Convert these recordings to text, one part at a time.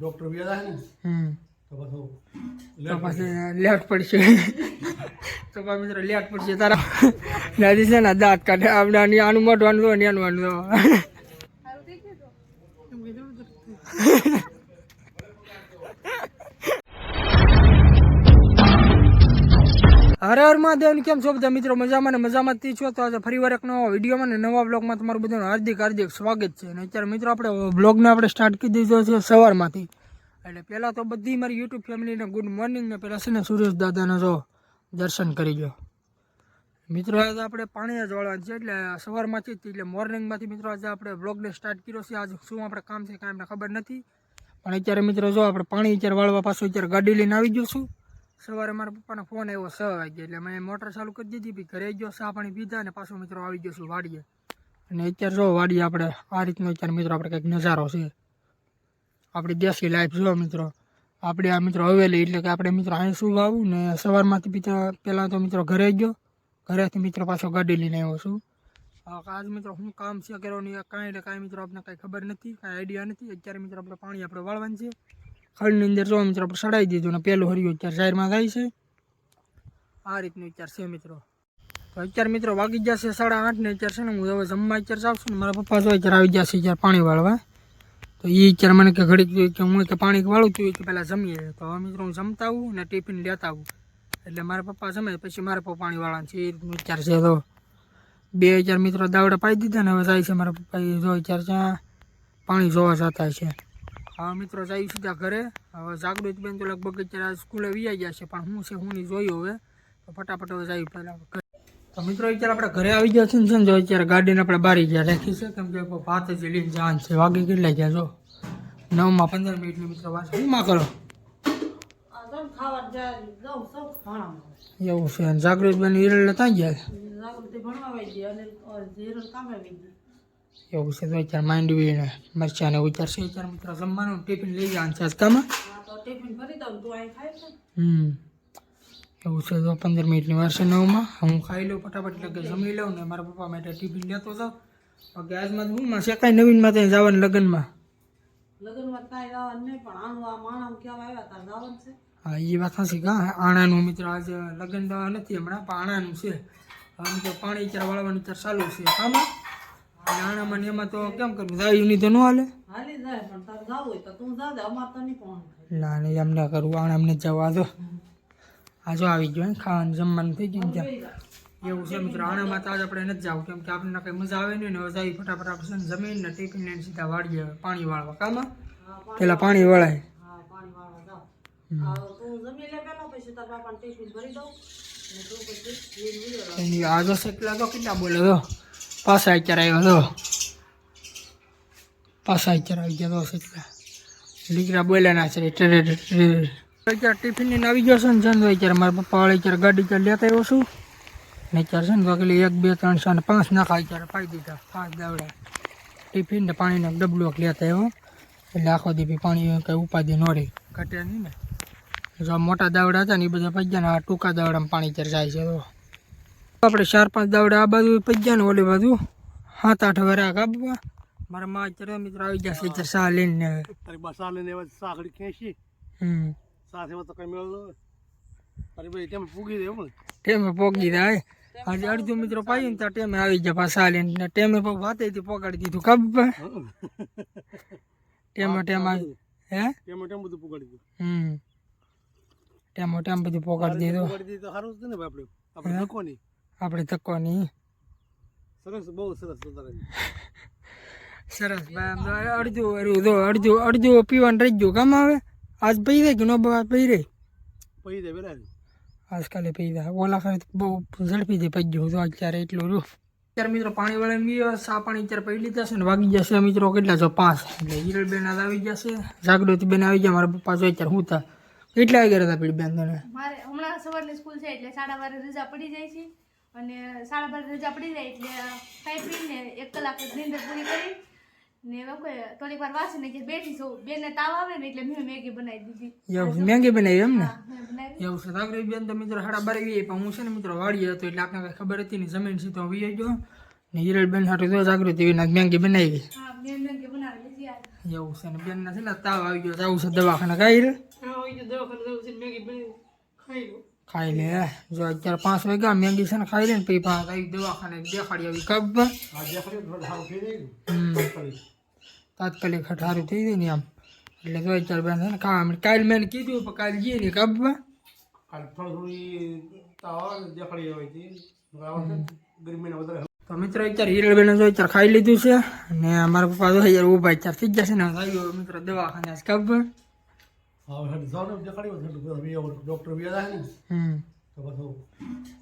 Doctor વ્યાદા ને તો પછી લેટ પડશે તો પછી મિત્રો લેટ પડશે તારા દાદી છે ને દાંત કાઢે આપણે આનું મોઢવાનું તો નેનું વાનું હરે હર મહાદેવ કેમ છો બધા મિત્રો મજામાં ને મજામાંથી છો તો આજે ફરી વાર એક નવા વિડીયોમાં ને નવા બ્લોગમાં તમારું બધાનું હાર્દિક સ્વાગત છે અને અત્યારે મિત્રો આપણે બ્લોગને આપણે સ્ટાર્ટ કરી દીધો છે સવારમાંથી એટલે પહેલાં તો બધી મારી યુટ્યુબ ફેમિલીને ગુડ મોર્નિંગ ને પહેલાં છે ને સુરેશ દાદાને જો દર્શન કરી ગયો મિત્રો આજે આપણે પાણી જ વાળવાનું છે એટલે સવારમાંથી જ એટલે મોર્નિંગમાંથી મિત્રો આજે આપણે બ્લોગને સ્ટાર્ટ કર્યો છે આજે શું આપણે કામ છે કાંઈ અમને ખબર નથી પણ અત્યારે મિત્રો જો આપણે પાણી અત્યારે વાળવા પાછું અત્યારે ગાડી લઈને આવી ગયો છું સવારે મારા પપ્પાનો ફોન આવ્યો 6 વાગે એટલે મેં મોટર ચાલુ કરી દીધી પછી ઘરે ગયો ચા પાણી પીધા અને પાછો મિત્રો આવી ગયો છું વાડીએ અને અત્યારે જો વાડીએ આપણે આ રીતનો અત્યારે મિત્રો આપણે કંઈક નજારો છે આપણી દેશી લાઈફ જો મિત્રો આપણે આ મિત્રો હવેલી એટલે કે આપણે મિત્રો અહીં શું વાવું ને સવારમાંથી મિત્રો પહેલાં તો મિત્રો ઘરે ગયો ઘરેથી મિત્રો પાછો ગાડી લઈને આવ્યો છું આજ મિત્રો શું કામ છે કરવાનું કાંઈ ને કાંઈ મિત્રો આપણે કાંઈ ખબર નથી કાંઈ આઈડિયા નથી અત્યારે મિત્રો આપણે પાણી આપણે વાળવાનું છે ખડની અંદર જો મિત્રો આપણે ચડાવી દીધું ને પહેલું હરિયું અત્યારે જાહેરમાં થાય છે આ રીતનું અત્યારે છે મિત્રો તો અત્યારે મિત્રો વાગી જશે 8:30 ને અત્યારે છે ને હું હવે જમવા અત્યારે જાઉં છું ને મારા પપ્પા જો અત્યારે આવી જશે અત્યારે પાણી વાળવા તો એ અત્યારે મને કે ઘડીક જોઈએ કે હું કે પાણી વાળું છું કે પહેલાં જમીએ તો હવે મિત્રો હું જમતા આવું ને ટિફિન લેતા આવું એટલે મારા પપ્પા જમે પછી મારે પપ્પા પાણી વાળવાનું છે એ રીતનું અત્યારે છે તો 2 મિત્રો દાવડા પાઈ દીધા ને હવે જાય છે મારા પપ્પા જો અત્યારે ત્યાં પાણી જોવા જતા છે હા મિત્રો જાય સીધા ઘરે હવે જાગૃત બેન તો લગભગ અત્યારે સ્કૂલે વી ગયા છે પણ હું છે હું નહીં જોયું હવે તો ફટાફટ હવે જાય પહેલાં તો મિત્રો અત્યારે આપણે ઘરે આવી ગયા છે ને જો અત્યારે ગાડીને આપણે બારી ગયા રાખી છે કેમ કે ભાત જ લઈને જવાનું છે વાગી કેટલા ગયા જો 9:15 મિત્રો વાત શું કરો એવું છે જાગૃત બેન હિરલ ત્યાં ગયા એવું છે તો અત્યારે માંડવી ને મરચાં ને ઉતારશે અત્યારે મિત્રો જમવાનું ટિફિન લઈ જવાનું છે આજકામાં એવું છે તો 15 મિનિટની વાર છે 9માં હું ખાઈ લઉં ફટાફટ એટલે કે જમી લઉં ને મારા પપ્પા માટે ટિફિન લેતો જાઉં બાકી આજમાં હું છે કાંઈ નવીનમાં ત્યાં જવાનું લગ્નમાં હા એ વાત હશે કા આણાનું મિત્રો આજે લગ્ન નથી હમણાં પણ આણાનું છે હવે મિત્રો પાણી અત્યારે વાળવાનું અત્યારે ચાલુ છે કામાં આણામાં એમાં તો કેમ કરવું જાયું તો ન હાલે ના નહીં એમ ના કરવું આણા અમને જવા દો આ જો આવી ગયો ખાવાનું જમવાનું થઈ ગયું ત્યાં એવું છે મિત્રો આણામાં તો આજે આપણે નથી જવું કેમ કે આપણને કંઈ મજા આવે નહીં ને હવે જાય ફટાફટ આપણે જમીને ટિફિન લઈને સીધા વાળીએ પાણી વાળવા કામાં પેલા પાણી વળાય આ જો કેટલા તો કેટલા બોલે તો પાછા અત્યારે આવ્યો તો પાછા અત્યારે આવી ગયા તો એટલા દીકરા બોલ્યા ના છે અત્યારે ટિફિન લઈને આવી ગયો છે ને જન અત્યારે મારા પપ્પા વાળા અત્યારે ગાડી ચાર લેતા આવ્યો છું ને અત્યારે છે ને વાગેલી 1 2 3 4 5 નાખા અત્યારે પાઈ દીધા 5 દાવડા ટિફિન ને પાણીનો ડબલો લેતા આવ્યો એટલે આખો દી પાણી કંઈ ઉપાધિ ન રહી ઘટે નહીં ને જો મોટા દાવડા હતા ને એ બધા પૈયા ને આ ટૂંકા દાવડામાં પાણી અત્યારે જાય છે તો આપણે 4-5 દાવડા આ બાજુ પૈયા ને ઓલી બાજુ 7-8 વરા કાપવા મારા માં અત્યારે મિત્રો આવી જશે અત્યારે સા લઈને તારી બસ સા લઈને સાગડી ખેંચી સાથે તો કઈ મેળવો તારી ભાઈ ટેમ પૂગી દે એમ ટેમે પોગી દે આજે અડધું મિત્રો પાયું ને ત્યાં ટેમે આવી ગયા પાછા લઈને ટેમે વાતેથી પોગાડી દીધું કાપવા ટેમ હે ટેમ બધું પોગાડી દીધું ટેમ બધું પોગાડી દીધું સારું છે ને આપણે ધક્કો નહીં આપણે ધક્કો નહીં સરસ બહુ સરસ સરસ ભાઈ અડધું પીવાનું રહી ગયું કામ આવે આજ પી દે કે ન પી રહી આજકાલે પી દે ઓલા ખરે બહુ ઝડપી દે પી ગયું તો અત્યારે એટલું રૂ અત્યારે મિત્રો પાણી વાળા સા પાણી અત્યારે પી લીધા છે ને વાગી જશે મિત્રો કેટલા જો 5 એટલે હિરલબેન આવી જશે જાગૃતિ બેન આવી ગયા મારા પપ્પા જો અત્યારે હું હતા કેટલા વાગ્યા હતા પેલી બેન તને મારે હમણાં સવારની સ્કૂલ છે એટલે 12:30 રજા પડી જાય છે અને 12:30 રજા પડી જાય એટલે ખાઈ પીને 1 કલાક નીંદર પૂરી કરી ને લોકો થોડીક વાર વાંચીને કે બેઠી છું બેને તાવ આવે ને એટલે મેં મેગી બનાવી દીધી એવું મેગી બનાવી એમ ને એવું છે જાગૃતિ બેન તો મિત્રો 12:30 પણ હું છે ને મિત્રો વાડીએ હતો એટલે આપણે કઈ ખબર હતી નહીં જમીન સીધો વી ગયો ને હિરલબેન હાટુ તો જાગૃતિ બેન મેગી બનાવી હા મેં મેગી બનાવી લીધી એવું છે ને બેન છે ને તાવ આવી ગયો જવું છે દવાખાને કાંઈ રે ખાઈ લે જો અત્યારે 5 વાગ્યા મેગી છે ને ખાઈ લે ને પછી પાછા આવી દવાખાને દેખાડી આવી કબ તાત્કાલિક ખટારું થઈ જાય ને આમ એટલે જો અત્યારે બેન છે ને ખાવા માંડી. કાલે મેં કીધું પણ કાલે જઈએ ને કબ તો મિત્રો અત્યારે હિરલબેન જો અત્યારે ખાઈ લીધું છે અને મારા પપ્પા જો અત્યારે ઊભા અત્યારે થઈ જશે ને આવ્યો મિત્રો દવાખાને કબ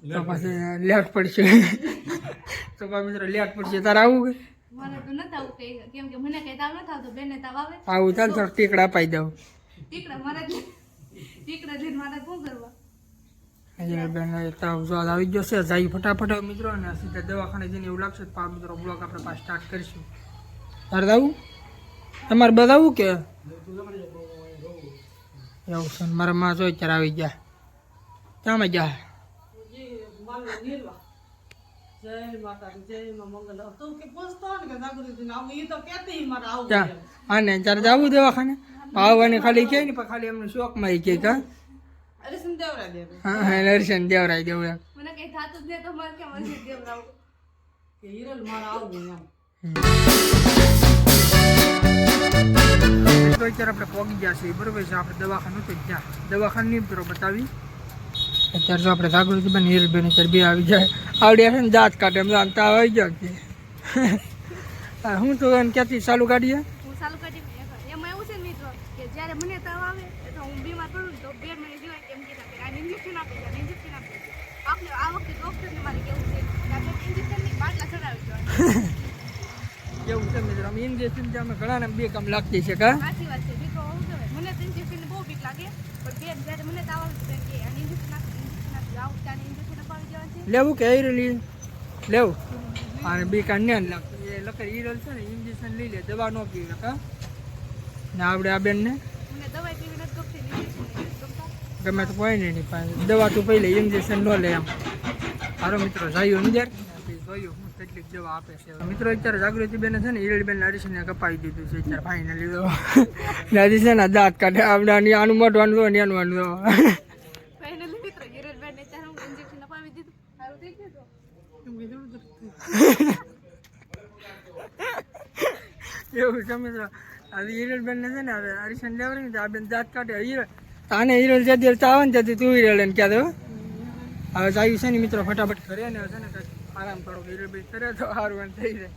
તો પછી લેટ પડશે તો મિત્રો લેટ પડશે તારે આવું કે મને તો નથી આવું કઈ કેમ કે મને કઈ તાવ નથી આવતો બેને તાવ આવે આવું ચાલ થોડા ટીકડા અપાઈ દઉં ટીકડા મારે ટીકડા જઈને મારે શું કરવા બેન તાવ જો આવી ગયો છે જાય ફટાફટ મિત્રો અને સીધા દવાખાને જઈને એવું લાગશે તો આ મિત્રો બ્લોગ આપણે પાછા સ્ટાર્ટ કરીશું તારે આવું તમારે બતાવું કે એવું છે ને મારા માં જો અત્યારે આવી ગયા ક્યાં ગયા આને ત્યારે જવું દવાખાને આવવાની ખાલી કે ને પણ ખાલી એમને શોખમાં કે કા હા નરસન દેવરાય દેવું મને કઈ થાતું જ નહીં તો મારે કેમ હશે દેવરાવ કે હિરલ મારે આવું એમ અત્યારે આપણે પહોંચી ગયા છીએ બરોબર છે આપણે દવાખાનું તો જ્યાં દવાખાનું નહીં બરો બતાવી અત્યારે જો આપણે જાગૃતિ બેન હિરલબેન અત્યારે બે આવી જાય આવડ્યા છે ને દાંત કાઢે એમ તાવ આવી ગયો કે હું તો એને ક્યાંથી ચાલુ કાઢીએ હું ચાલુ કરી એમાં એવું છે ને મિત્રો કે જ્યારે મને તાવ આવે તો હું બીમાર પડું તો 2 મહિને જીવાય કેમ કે આ ઇન્જેક્શન આપી દે ઇન્જેક્શન આપી દે આપણે આ વખતે ડોક્ટરને મારે કેવું છે કે આપણે ઇન્જેક્શનની બાટલા ચડાવી દેવાય એવું છે મિત્રો અમે ઇન્જેક્શન અમે ઘણાને 2 કામ લાગતી છે કા સાચી વાત છે મિત્રો હું કહે મને તો ઇન્જેક્શન બહુ બીક લાગે પણ બેન જ્યારે મને તાવ આવે તો કે આ ઇન્જેક્શન આપી આવું ત્યાં ઇન્જેક્શન અપાવી દેવા છે લેવું કે હિરલી લેવું અને 2 કામ ને લાગતું એ લકર હિરલ છે ને ઇન્જેક્શન લઈ લે દવા ન પીવે કા ને આપણે આ બેનને મને દવાઈ પીવી નથી ગમતી ઇન્જેક્શન નથી ગમતા ગમે તો કોઈ નહીં પાછું દવા તો પહેલે ઇન્જેક્શન ન લે એમ સારો મિત્રો જાયું અંદર જોયું હું કેટલીક દવા આપે છે મિત્રો અત્યારે જાગૃતિ બેન છે ને હિરલબેન હરીશને કપાવી દીધું છે અત્યારે ફાઇનલી તો નાજી છે ને દાંત કાઢે આપણે આનું મોઢવાનું જો ને આનું ફાઇનલી મિત્રો હિરલબેન ને ત્યારે હું ઇન્જેક્શન અપાવી દીધું સારું થઈ ગયું તો એવું છે મિત્રો હવે હિરલબેન ને છે ને હવે હરીશન લેવડી ને આ બેન દાંત કાઢે હિરલ આને હિરલ જે દિવસ આવે ને ત્યાંથી તું હિરલ ને ક્યાં દો હવે જાયું છે ને મિત્રો ફટાફટ ઘરે ને છે ને આરામ કરો હિરલબેન કરે તો સારું થઈ જાય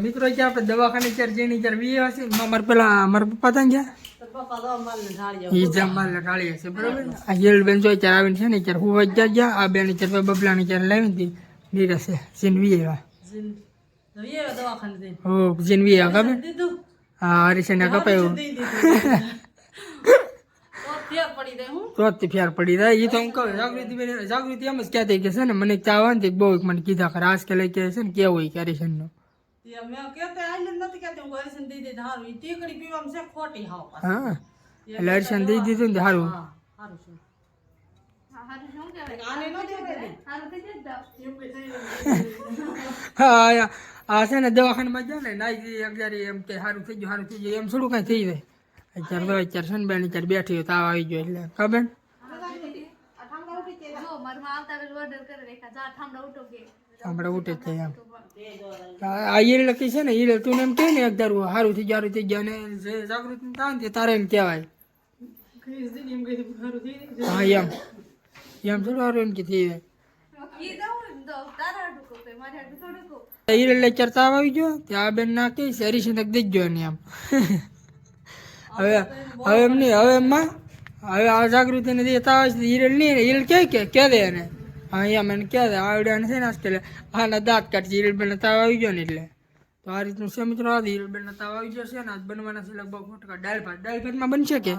મિત્રો અત્યારે આપણે દવાખાને ચાર જેની ચાર વી હશે મારા પેલા મારા પપ્પા ત્યાં ગયા એ જમવાલ ઢાળી હશે બરોબર આ હિરલબેન જો ચાર આવીને છે ને ચાર હું વચ્ચે ગયા આ બેન ચાર બબલાની ચાર લાવી હતી નીરસે જીનવી એવા હો જીનવી એવા ખબર હા હરીશન કપાયું તો જ ફેર પડી જાય એ તો હું કહું જાગૃતિ એમ જ કહેતી કે છે ને મને ચા આવે ને બહુ મને કીધા ખરા આજ કે લઈ કે છે ને કેવું હોય કે હરીશનનો હા એટલે હરીશન દઈ દીધું ને સારું સારું શું કહેવાય સારું થઈ જાય હા આ છે ને દવાખાનામાં જાય ને નાઈ અગિયાર એમ કે સારું થઈ ગયું એમ થોડું કાંઈ થઈ જાય અત્યારે તો અત્યારે છે ને બેન અત્યારે બેઠી હોય તાવ આવી ગયો એટલે ખબર હમણાં ઉઠે જ છે એમ આ હીર લખી છે ને હીર તું એમ કે ને એક ધારું સારું થઈ ગયા ને જે જાગૃતિ થાય ને તારે એમ કહેવાય હા એમ થોડું સારું એમ કે થઈ જાય હીર લેક્ચર તાવ આવી ગયો ત્યાં બેન ના કહી હરીશ ને દઈ ગયો ને એમ હવે એમ નહીં હવે એમમાં હવે આ જાગૃતિ ને તાવ આવે હિરલ નહીં ને હિરલ કે દે એને હા એમ એને કહે દે આવડ્યા છે ને આજકાલ આના દાંત કાઢી હિરલબેન તાવ આવી ગયો ને એટલે તો આ રીતનું છે મિત્રો હિરલબેન તાવ આવી ગયો છે ને આજ બનવાના છે લગભગ મોટા દાળ ભાતમાં બનશે કે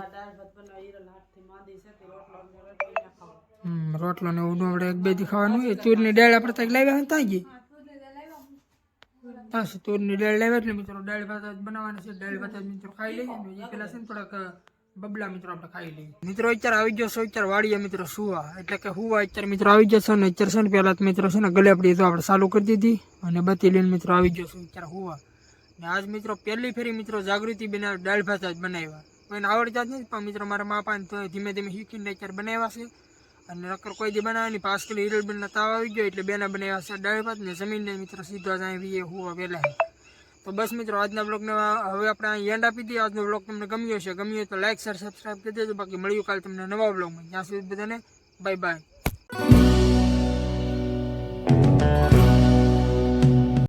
રોટલો ને એવું આપણે 1-2 દી ખાવાનું એ તુરની દાળ આપણે તક લાવ્યા હતા ગઈ તુરની દાળ લાવ્યા એટલે મિત્રો દાળ ભાત બનાવવાના છે દાળ ભાત મિત્રો ખાઈ લઈએ ને એ પેલા છે ને થોડાક બબલા મિત્રો આપણે ખાઈ લઈએ. મિત્રો અત્યારે આવી ગયો છે અત્યારે વાડીએ મિત્રો સુવા, એટલે કે હુવા અત્યારે મિત્રો આવી જશે. ને અત્યારે છે ને પહેલા તો મિત્રો છે ને ગલેપડી તો આપણે ચાલુ કરી દીધી અને બત્તી લઈને મિત્રો આવી ગયો છું અત્યારે હુવા. ને આજ મિત્રો પહેલી ફેરી મિત્રો જાગૃતિ બનાવી દાળ ભાત જ બનાવ્યા. કોઈને આવડતા જ નથી પણ મિત્રો મારા મા પાને તો ધીમે ધીમે શીખીને અત્યારે બનાવ્યા છે. અને નકર કોઈ દી બનાવવાની 5 કિલો હિરલબેનના તાવ આવી ગયો એટલે બેના બનાવ્યા છે દાળ ભાત. ને જમીનને મિત્રો સીધો જ આવી હુવા વહેલા. તો બસ મિત્રો આજના બ્લોગને હવે આપણે અહીં એન્ડ આપી દઈએ. આજનો બ્લોગ તમને ગમ્યો છે, ગમ્યો તો લાઈક શેર સબસ્ક્રાઈબ કરી દેજો. બાકી મળ્યું કાલે તમને નવા બ્લોગમાં. ત્યાં સુધી બધાને બાય બાય.